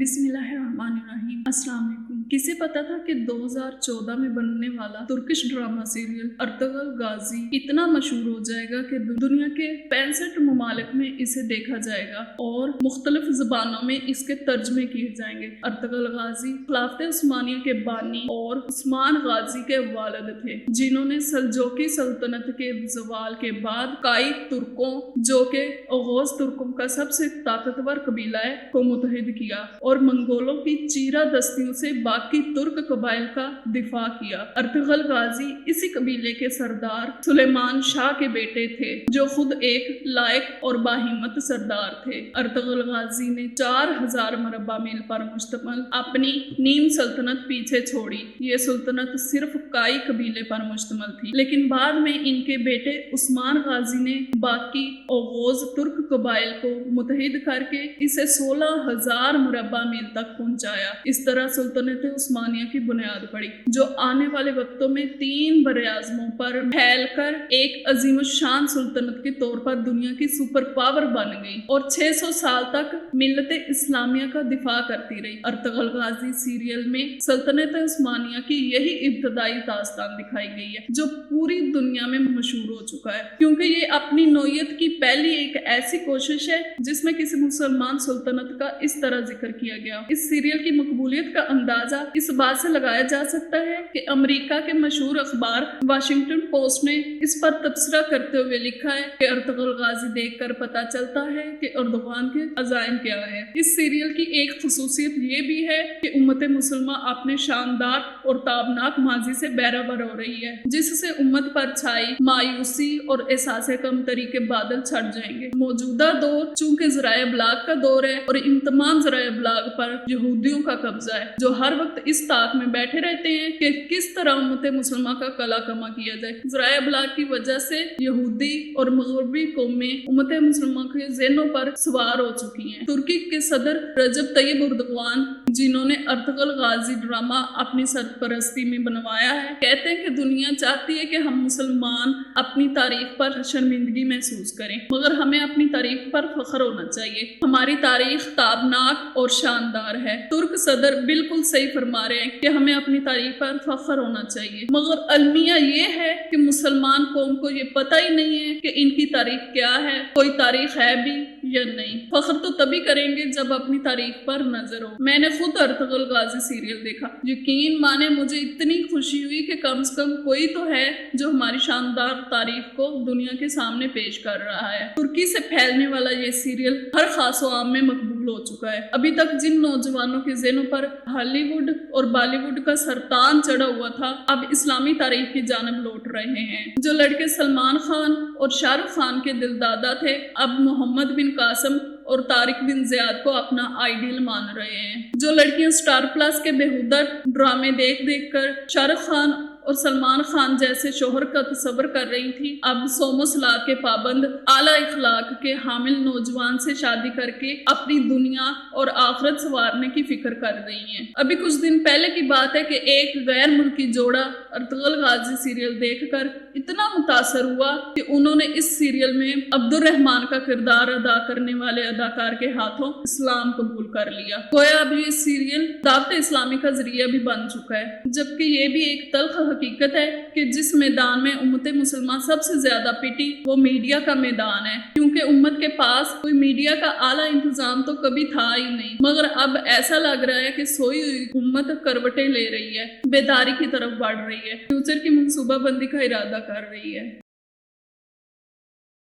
बिस्मिल्लाहिर्रहमानिर्रहीम। अस्सलाम वालेकुम। किसे पता था कि 2014 में बनने वाला तुर्किश ड्रामा सीरियल अर्तुगरुल गाजी इतना मशहूर हो जाएगा कि दुनिया के 65 ममालिक में इसे देखा जाएगा और मुख्तलिफ ज़बानों में इसके तर्जमे किए जाएंगे। अर्तुगरुल गाजी खिलाफत उस्मानिया के बानी और उस्मान गाजी के वालिद थे, जिन्होंने सल्जोकी सल्तनत के ज़वाल के बाद काई तुर्कों, जो के ओगोज तुर्कों का सबसे ताकतवर कबीला है, को मुतहिद किया और मंगोलों की चीरा दस्तियों से बाकी तुर्क कबाइल का दिफा किया। अर्तुगरुल गाजी इसी कबीले के सरदार सुलेमान शाह के बेटे थे, जो खुद एक लायक और बाहिम्मत सरदार थे। अर्तुगरुल गाजी ने 4000 मरबा मील पर मुश्तमिल अपनी नीम सल्तनत पीछे छोड़ी। ये सल्तनत सिर्फ काई कबीले पर मुश्तमिल थी, लेकिन बाद में इनके बेटे उस्मान गाजी ने बाकी ओगोज तुर्क कबाइल को मुतहिद करके इसे 16,000 मरबा मील तक पहुंचाया। इस तरह सुल्तानत उस्मानिया की बुनियाद पड़ी, जो आने वाले वक्तों में 3 बरे-आज़मों पर फैलकर एक अजीमुशान सुल्तानत के तौर पर दुनिया की सुपर पावर बन गई और 600 साल तक मिल्लत इस्लामिया का दिफा करती रही। अर्तुगरुल गाजी सीरियल में सल्तनत उस्मानिया की यही इब्तदाई दास्तान दिखाई गई है, जो पूरी दुनिया में मशहूर हो चुका है, क्योंकि ये अपनी नौयत की पहली एक ऐसी कोशिश है जिसमें किसी मुसलमान सुल्तानत का इस तरह जिक्र किया गया। इस सीरियल की मकबूलियत का अंदाजा इस बात से लगाया जा सकता है कि अमेरिका के मशहूर अखबार वाशिंगटन पोस्ट ने इस पर तबसरा करते हुए लिखा है कि अर्तुगरुल गाजी देखकर पता चलता है कि अर्दोगान के अज़ाइम क्या है। इस सीरियल की एक खसूसियत ये भी है कि उम्मत मुसलमान अपने शानदार और ताबनाक माजी से बेराबर हो रही है, जिससे उम्मत पर छाई मायूसी और एहसास कमतरी के बादल छट जाएंगे। मौजूदा दौर चूंकि ज़राए इब्लाग का दौर है और इन तमाम ज़राए इब्लाग पर यहूदियों का कब्जा है, जो हर वक्त इस ताक में बैठे रहते हैं कि किस तरह उम्मत मुसलमान का कला कमा किया जाए। ज़राए इब्लाग की वजह से यहूदी और मग़रबी कौमें उम्मत मुसलमान के ज़हनों पर सवार हो चुकी हैं। तुर्की के सदर रजब तय्यब एर्दोगान, जिन्होंने अर्तुगरुल गाजी ड्रामा अपनी सरपरस्ती में बनवाया है, कहते हैं कि दुनिया चाहती है कि हम मुसलमान अपनी तारीख पर शर्मिंदगी महसूस करें, मगर हमें अपनी तारीख पर फख्र होना चाहिए। हमारी तारीख ताबनाक और शानदार है। तुर्क सदर बिल्कुल सही फरमा रहे हैं कि हमें अपनी तारीख पर फख्र होना चाहिए, मगर अलमिया ये है कि मुसलमान कौम को ये पता ही नहीं है कि इनकी तारीख क्या है, कोई तारीख है भी या नहीं। फख्र तो तभी करेंगे जब अपनी तारीख पर नजर हो। मैंने खुद अर्तुगरुल गाजी सीरियल देखा। यकीन माने मुझे इतनी खुशी हुई कि कम से कम कोई तो है जो हमारी शानदार तारीख को दुनिया के सामने पेश कर रहा है। तुर्की से फैलने वाला ये सीरियल हर खास आम में मकबूल हो चुका है। अभी तक जिन नौजवानों के ज़हनों पर हॉलीवुड और बॉलीवुड का सरतान चढ़ा हुआ था, अब इस्लामी तारीख की जानब लौट रहे हैं। जो लड़के सलमान खान और शाहरुख खान के दिलदादा थे, अब मोहम्मद बिन कासिम और तारिक बिन ज़ियाद को अपना आइडियल मान रहे हैं। जो लड़कियां स्टार प्लस के बेहुदा ड्रामे देख देख कर शाहरुख खान और सलमान खान जैसे शोहर का तसव्वुर कर रही थी, अब सोमो सलाह के पाबंद आला इखलाक के हामिल नौजवान से शादी करके अपनी दुनिया और आखिरत संवारने की फिक्र कर रही हैं। अभी कुछ दिन पहले की बात है कि एक गैर मुल्की जोड़ा अर्तुगरुल गाजी सीरियल देखकर इतना मुतासर हुआ कि उन्होंने इस सीरियल में अब्दुर्रहमान का किरदार अदा करने वाले अदाकार के हाथों इस्लाम कबूल कर लिया। गोया अभी ये सीरियल दावत इस्लामी का जरिया भी बन चुका है, जबकि ये भी एक तल्ख हकीकत है कि जिस मैदान में उम्मत मुसलमान सबसे ज्यादा पिटी वो मीडिया का मैदान है, क्योंकि उम्मत के पास कोई मीडिया का आला इंतजाम तो कभी था ही नहीं। मगर अब ऐसा लग रहा है कि सोई हुई उम्मत करवटें ले रही है, बेदारी की तरफ बढ़ रही है, फ्यूचर की मंसूबाबंदी का इरादा कर रही है।